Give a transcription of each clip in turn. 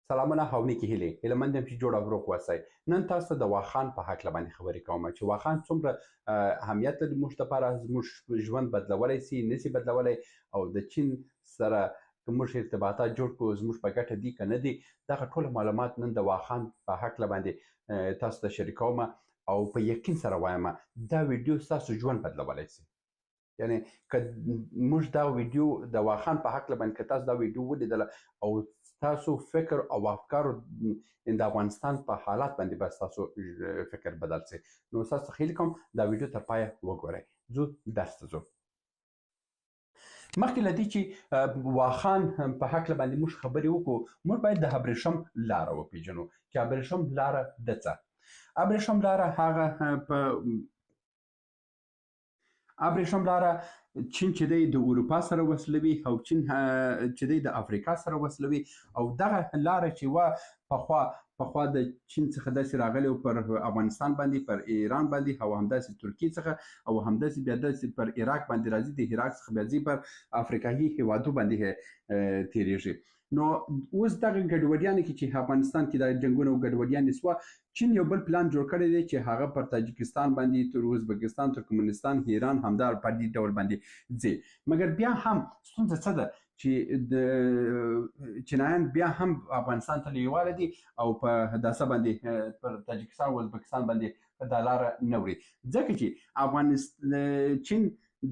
سلامونه او نیکې هیلې هیله مند یم چې جوړ او روغ اوسئ. نن تاسو ته د واخان په هکله باندې خبرې کوم چې واخان څومره اهمیت لري موږ دپاره، زموږ ژوند بدلولی سي نسي بدلولی، او د چین سره که موږ ارتباطات جوړ کړو زموږ په ګټه دي که نه دي. دغه ټول معلومات نن د واخان په هکله باندې تاسو ته شریکوم او په یقین سره وایم دا ویډیو ستاسو ژوند بدلولی سي. یعنی که موږ دا ویډیو د واخان په هکله باندې که تاسو دا ویډیو ولیدله او ستاسو فکر او افکارو د افغانستان په حالات باندې به ستاسو فکر بدل سي. نو ستاسو څخه هیله کوم دا ویډیو تر پایه وګورئ. ځو درس ته ځو. مخکې له دې چې واخان په هکله باندې موږ خبرې وکړو، موږ باید د ابریشم لاره وپېژنو چې ابریشم لاره د څه؟ ابریشم لاره هغه په ابریشم لاره چین چې دی د اروپا سره وصلوي او چین چې دی د افریقا سره وصلوي، او دغه لاره چې وه پخوا د چین څخه داسې راغلی و پر افغانستان باندې، پر ایران باندې، او همداسې ترکیې څخه، او همداسې بیا داسې پر عراق باندې راځي، د عراق څخه بیا ځي پر افریقایي هیوادو باندې تیریږي. نو اوس دغه ګډوډیانې کې چې افغانستان کې د جنګونه او ګډوډیانې سوه، چین یو بل پلان جوړ کړی دی چې هغه پر تاجکستان باندې، تر ازبکستان، ترکمنستان، ایران همدا په دې ډول باندې ځي. مګر بیا هم ستونزه څه ده چې د چینایان بیا هم افغانستان ته لیواله دي او په داسه باندې پر تاجکستان او ازبکستان باندې دا لاره نه وړي، ځکه چې چین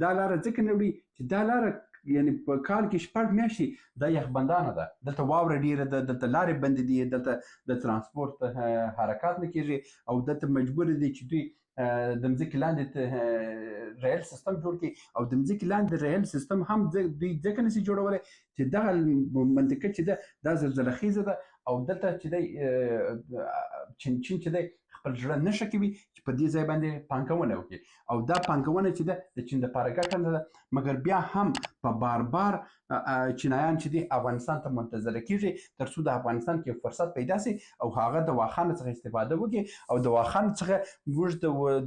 دا لاره ځکه نه وړي چې دا لاره یعنی په کال کې 6 میاشتې دا یخبندانه ده، دلته واوره ډیره ده، دلته لارې بندې دي، دلته د ترانسپورت حرکات نه کیږي، او دلته مجبور دي چې دوی د مځکې لاندې ریل سیستم جوړ کړي، او د مځکې لاندې ریل سیستم هم دوی ځکه نشي جوړولی چې دغه منطقه چې ده دا زلزله خیزه ده، او دلته چې دی چین چې دی خپل زړه نه ښه کوي چې په دې ځای باندې پانګونه وکړي، او دا پانګونه چې ده د چین دپاره ګټه نه ده. مګر بیا هم په بار چینایان چې دي افغانستان ته منتظره کیږي تر څو د افغانستان کې فرصت پیدا سي او هغه د واخان څخه استفاده وکړي، او د واخان څخه موږ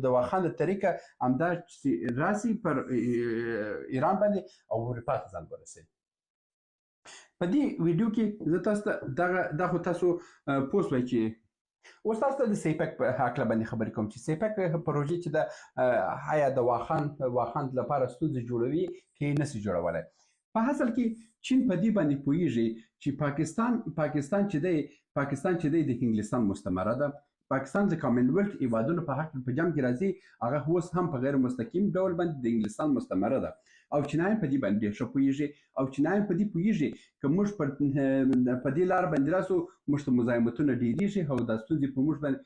د واخان له طریقه همدا چې راسي پر ایران باندې او اروپا ته ځان ورسوي. په دې ویډیو کې زه تاسو ته دا خو تاسو پوه شوئ چې اوس تاسو ته د سیپک په هکله باندې خبرې کوم چې سیپک پروژې چې ده آیا د واخان لپاره ستونزې جوړوي که یې نسي جوړولی؟ په اصل کې چین په دې باندې پوهیږي چې پاکستان چې دی د انګلستان مستعمره ده. پاکستان د کامن ویلث هیوادونو په حق په جمع کې راځي، هغه اوس هم په غیر مستقیم ډول باندې د انګلستان مستعمره ده، او چینایان په دې باندې ډېر ښه پوهیږي، او چینایان په دې پوهیږي که موږ په دې لاره باندې راسو موږ ته مزاحمتونه ډېریږي او دا ستونزې په موږ باندې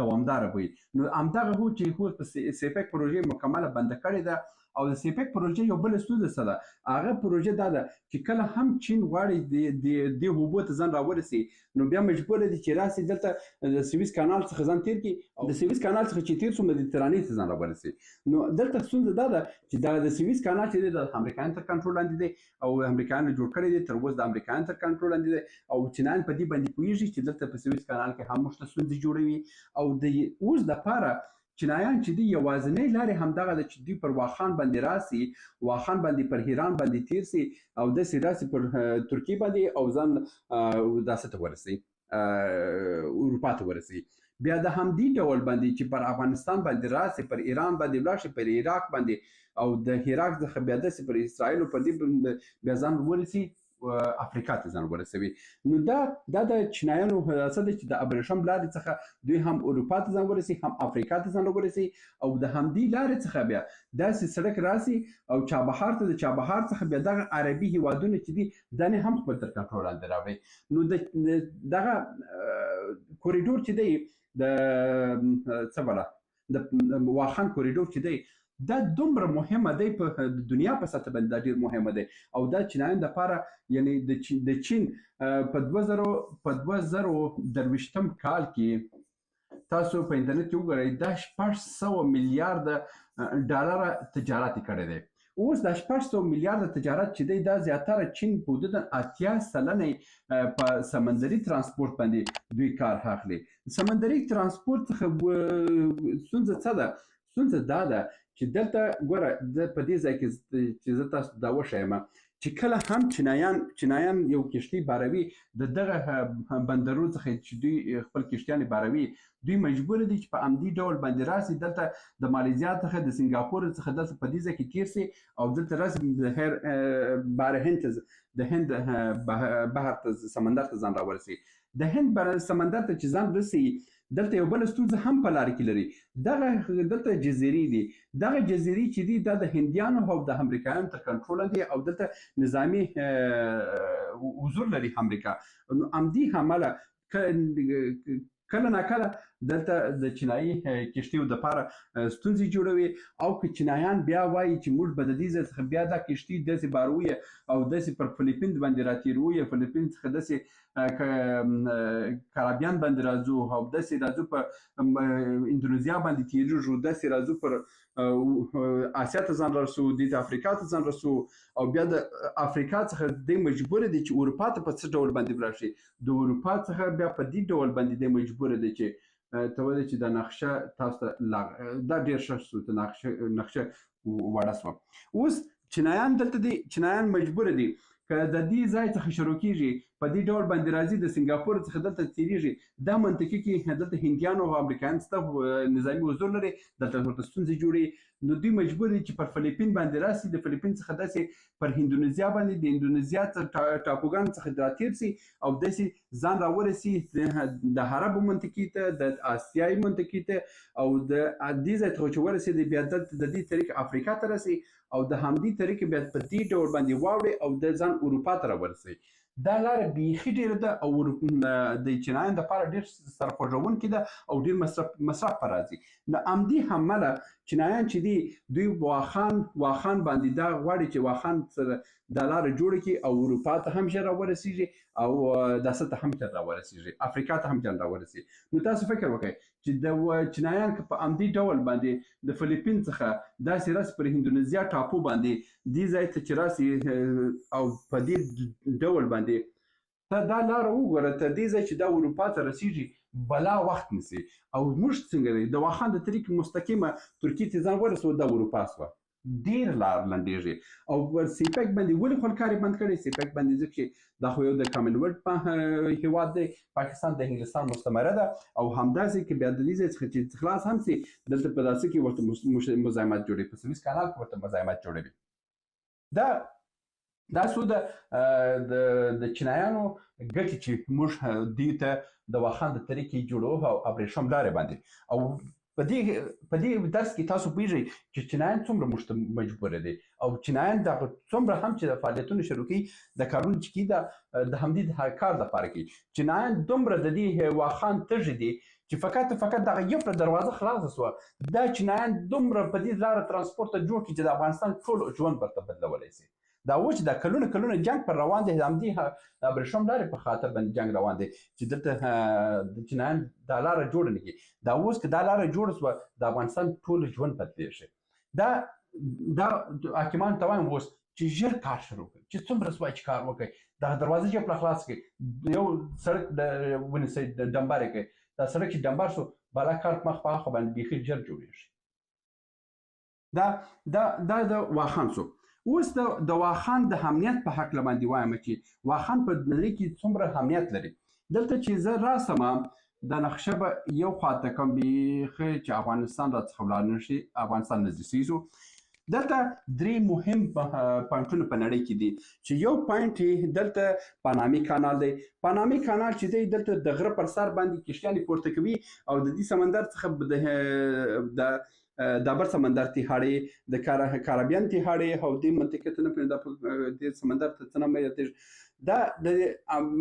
دوامداره وي. نو همدغه هو چې اوس په سیپک پروژې مکمله بنده کړې ده، او د سیپک پروژې یو بله ستونزه څه ده؟ هغه پروژه دا ده چې کله هم چین غواړي دې اوبو ته ځان راورسي، نو بیا مجبوره دي چې راسي دلته د سویس کانال څخه ځان تیر کړي، او د سویس کانال څخه چې تیر سو مدیترانې ته ځان راورسي. نو دلته ستونزه دا ده چې دا د سویس کانال چې دی د امریکایانو تر کنټرول لاندې دی، او امریکایانو جوړ کړی دی، تر اوسه د امریکایانو تر کنټرول لاندې دی، او چینایان په دې باندې پوهیږي چې دلته په سویس کانال کې هم موږ ته ستونزې جوړوي، او د اوس دپاره چینایان چې دی یوازینۍ لارې همدغه ده چې دوی پر واخان باندې راسي، واخان باندې پر ایران باندې تیر سي، او داسې راسي پر ترکیې باندې، او ځان داسې ته ورسي اروپا ته ورسي. بیا د همدې ډول باندې چې پر افغانستان باندې راسي، پر ایران باندې ولاړ شي، پر عراق باندې، او د عراق څخه بیا داسې پر اسرائیلو پر دې بیا ځان ورسي افریقا ته ځان ورسوي. نو دا د چینایانو څه ده چې د ابریشم لارې څخه دوی هم اروپا ته ځان ورسي، هم افریقا ته ځان ورسي، او د همدې لارې څخه بیا داسې سړک راسي او چابهار ته، د چابهار څخه بیا دغه عربي هیوادونه چې دي دا نه هم خپل تر کنټرول لاندې راوړي. نو دغه کوریډور چې دی د څه بله د واخان کوریډور چې دی دا دومره مهمه دی په دنیا په سطح باندې، دا ډېر مهمه دی، او دا چینایانو دپاره یعنی د چین په 2023 کال کې تاسو په انټرنیټ کې وګورئ دا 600 میلیارده ډالره تجارت یې کړی دی. اوس دا 600 میلیارده تجارت چې دی دا زیاتره چین په حدود 80% په سمندري ترانسپورت باندې دوی کار اخلي. سمندري ترانسپورت څخه ستونزه څه ده؟ ستونزه دا ده چې دلته ګوره په دې ځای کې چې زه تاسو دا وښیم چې کله هم چینایان یو کشتۍ باروي د دغه بندرونو څخه چې دوی خپل کشتیانې باروي دوی مجبور دي چې په همدې ډول باندې راسي دلته د مالیزیا څخه د سنګاپور څخه دلته په دې ځای کې تیر سي او دلته راسي بحر هند د هند بحر ته سمندر ته ځان راورسي د هند سمندر ته چې ځان رسي دلته یو بل ستونزه هم په لار کې لري دغه دلته جزیرې دي دغه جزیرې چې دي دا د هندیانو او د امریکایانو تر کنټرول دي او دلته نظامی حضور لري امریکا نو همدې عمله کله ناکله دلته د چینایي کشتیو دپاره ستونزې جوړوي او که چینایان بیا وایي چې موږ به د دې ځای څخه بیا دا کشتي داسې باروي او داسې پر فلیپین باندې راتېروي فلیپین څخه داسې کارابیان باندې راځو او داسې راځو په اندونیزیا باندې تېرېږو داسې راځو پر آسیا ته ځان رسو دې افریقا ته ځان رسو او بیا د افریقا څخه دوی مجبور دي چې اروپا ته په څه ډول باندې ولاړ شي د اروپا څخه بیا په دې ډول باندې دوی مجبور دي چې ته وایې چې دا نقشه تاسو ته دا ډېر ښه شو ته نقشه وړه شوه اوس چینایان دلته دي چینایان مجبور دي که د دې ځای څخه شروع کېږي په دې ډول باندې راځي د سنګاپور څخه دلته تېرېږي دا منطقي کې دلته هندیانو او امریکایان شته نظامي حضور لري دلته ورته ستونزې جوړوي نو دوی مجبور دي چې پر فلیپین باندې راسي د فلیپین څخه داسې پر هندونیزیا باندې د اندونیزیا ټاپوګانو څخه راتېر سي او داسې ځان راورسي د عربو منطقې ته د آسیایي منطقې ته او د دې ځای څخه چې ورسېدي بیا دلته د دې طریق افریقا ته رسي او د همدې طریق بیا په دې ډول باندې واوړي او د ځان اروپا ته راورسوي دا لاره بیخي ډېره ده او د چینایانو دپاره ډېر سرخوږونکې ده او ډېر مصرف په راځي نو همدې عمله چینایان چې دي دوی واخان باندې دا غواړي چې واخان سره دا لاره جوړه کړي او اروپا ته هم ژر راورسېږي او داسې ته هم ژر راورسېږي افریقا ته هم ژر راورسېږي نو تاسو فکر وکړئ چې د چینایان که په همدې ډول باندې د فلیپین څخه داسې راسي پر هندونیزیا ټاپو باندې دې ځای ته چې راسي او په دې ډول باندې ته دا لاره وګوره تر دې ځای چې دا اروپا ته رسېږي بلا وخت نیسي او موږ څنګه دی د واخان د طریق مستقیمه ترکیې ته ځان ورسوه دا اروپا شوه ډېر لار لنډېږي او پر سیپک باندې ولې خلکاري بند کړی سیپک باندې ځکه چې دا خو یو د کامن ویلټ هېواد دی پاکستان د انګلستان مستعمره ده او همداسې کې بیا د دې ځای څخه چې خلاص هم سي دلته په داسې کې ورته مزاحمت جوړوي په سویس کانال کې ورته مزاحمت جوړوي دا څو د چینایانو ګټې چې موږ دوی ته د واخان د طریقې جوړو او ابریشم لارې باندې او په دې درس کې تاسو پوهیږئ چې چینایان څومره موږ ته مجبور دي او چینایان دغه څومره هم چې د فعالیتونو شروع کوي د کارونو چې کوي د همدې کار دپاره کوي چینایان دومره د دې واخان تږي دي چې فقط دغه یو پر دروازه خلاصه شوه دا چینایان دومره په دې لاره ترانسپورت ته جوړ کړي چې د افغانستان ټول ژوند ورته بدلولی شي دا و چې دا کلونه جنگ پر روان دی همدې ابریشم لارې په خاطر باندې جنگ روان دی چې دلته د چینایان دا لاره جوړه نه کړي دا اوس که دا لاره جوړه شوه د افغانستان ټول ژوند بدلېږي دا حاکمانو ته وایم اوس چې ژر کار شروع کړي چې څومره سوای چې کار وکړي دغه دروازه چې پرې خلاص کړي یو سړک ونیسئ ډمبر یې کړئ دا سړک چې ډمبر شو بالا کار مخ په هغه باندې بیخي ژر جوړېږي دا د واخان شو اوس د واخان د امنیت په هکله باندې وایم چې واخان په نړۍ کې څومره امنیت لري دلته چې زه راسم دا نقشه به یو خواته کوم بیخي چې افغانستان راڅخه ولاړ نه شي افغانستان نږدې شو دلته درې مهم پوینټونه په نړۍ کې دي چې یو پوینټ دلته پانامي کانال دی پانامي کانال چې دی دلته د غره پر سر باندې کشتیانې پورته کوي او د دې سمندر څخه د بر سمندر تیهاړې د کارابیان تیهاړې او دې منطقې ته نه پوهېږم د سمندر ته څه نه مې دا د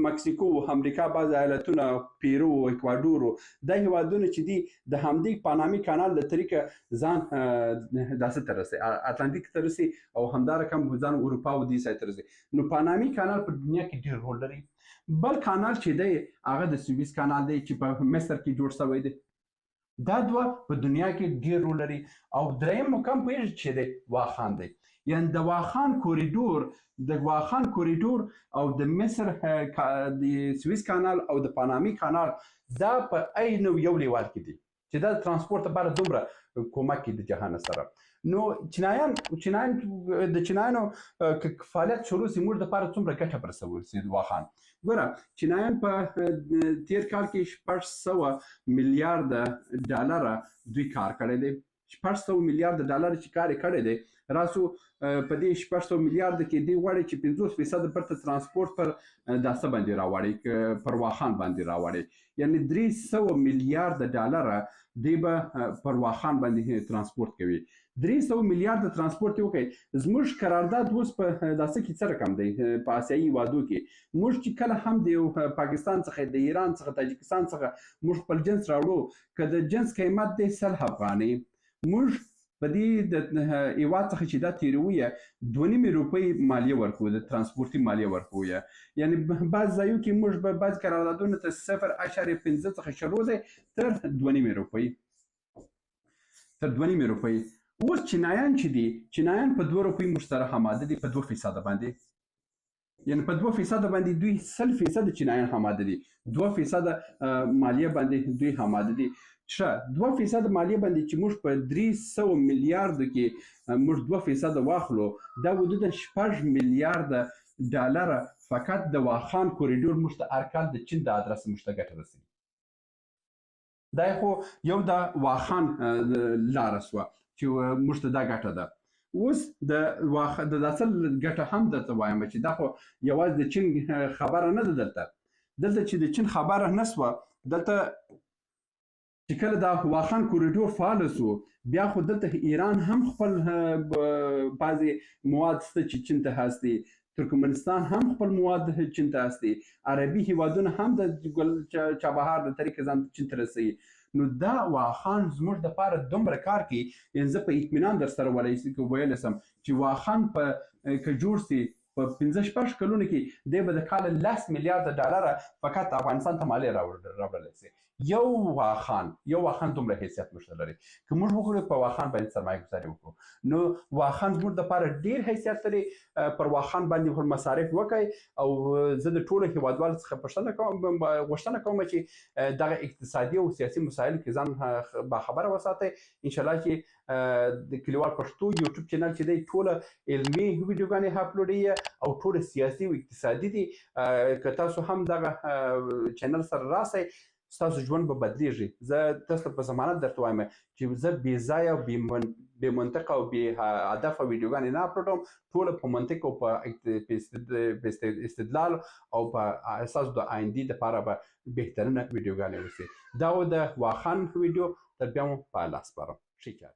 مکسیکو امریکا بعض ایالتونه پیرو اکوادور دا هېوادونه چې دي د همدې پانامي کانال له طریقه ځان داسې ته رسي اتلانتیک ته رسي او همدا رقم ځان اروپا او دې ځای ته رسي نو پانامي کانال په دنیا کې ډېر رول لري بل کانال چې دی هغه د سویس کانال دی چې په مصر کې جوړ شوی دی دا دوه په دنیا کې ډېر رول لري او دریم مقام پوهېږئ چې دی واخان دی یعنې د واخان کوریډور او د مصر د سویس کانال او د پانامي کانال دا په عین یو لیوال کې دي چې دا د ترانسپورت لپاره دومره کومک کوي د جهان سره نو چینایان د چینایانو فعالیت شروع سي موږ دپاره څومره ګټه به رسوي سي واخان ګوره چینایان په تیر کال کې 600 میلیارډ ډالره دوی کار کړی دی 600 میلیارډ ډالر چې کار یې کړی دی راسو په دې 600 میلیارډ کې دی غواړي چې 50% پرته ترانسپورت پر داسه باندې راوړي پر واخان باندې راوړي یعنی 300 میلیارډ ډالر دی به پر واخان باندې ترانسپورت کوي 300 میلیارډ ترانسپورت یو کوي زموږ قرارداد اوس په داسه کې څه رقم دی په آسیایي هیوادو کې موږ چې کله هم د پاکستان څخه د ایران څخه تاجکستان څخه موږ خپل جنس راوړو که د جنس قیمت دی 100 افغانۍ موږ په دې د هیواد څخه چې دا تیروي 2.5 روپۍ مالیه ورکوو د ترانسپورتي مالیه ورکوو یعنی بعض ځایو کې موږ به بعض قراردادونو ته 0.5 څخه شروع دی تر 2.5 روپۍ اوس چینایان چې دي چینایان په 2 روپۍ موږ سره هماده دي په 2% باندې یعنی په 2% باندې دوی 100% چینایان هماده دي 2% مالیه باندې دوی هماده دي ښه 2% مالیه باندې چې موږ په 300 میلیارډو کې موږ 2% واخلو دا حدود 6 میلیارډ ډالر فقط د واخان کوریډور موږ ته هر کال د چین د ادرس موږ ته ګټه رسوي دا خو یو د واخان لاره سوه چې موږ ته دا ګټه ده اوس د داسې ګټه هم درته وایم چې دا خو یوازې د چین خبره نه ده دلته چې د چین خبره نه سوه دلته چې کله دا واخان کوریډور فعال سو بیا خو دلته ایران هم خپل بعضې مواد شته چې چین ته هستي ترکمنستان هم خپل مواد چین ته هستي عربي هیوادونه هم د چابهار د طریقې ځان چین ته رسوي نو دا واخان زموږ دپاره دومره کار کوي یعنې زه په اطمینان در سره ویلی سم چې واخان که جوړ سي په 15 کلونو کې دی به د کاله 10 میلیارډ ډالره فقط افغانستان ته مالیه راوړلی سي یو واخان دومره حیثیت موږ لري که موږ وغواړو په واخان باندې سرمایه ګذاري وکړو نو واخان زموږ دپاره ډیر حیثیت لري پر واخان باندې ور مصارف وکړئ او زه د ټولو هیوادوالو څخه غوښتنه کوم چې دغه اقتصادي او سیاسي مسایلو کې ځان باخبره وساتئ انشاءالله چې د کلیوال پښتو یوټیوب چینل چې دی ټوله علمي ویډیوګانې اپلوډوي او ټوله سیاسي او اقتصادي دي که تاسو هم دغه چینل سره راسئ ستاسو ژوند به بدلیږي زه تاسو ته په ضمانت درته وایم چې زه بې ځایه او بې منطقه او بې هدفه ویډیوګانې نه اپلوډوم ټوله په منطق او په استدلال او په اساس د آیندې دپاره به بهترینه ویډیوګانې وسي دا و د واخان ویډیو تر بیا مو په الله سپارم ښه کار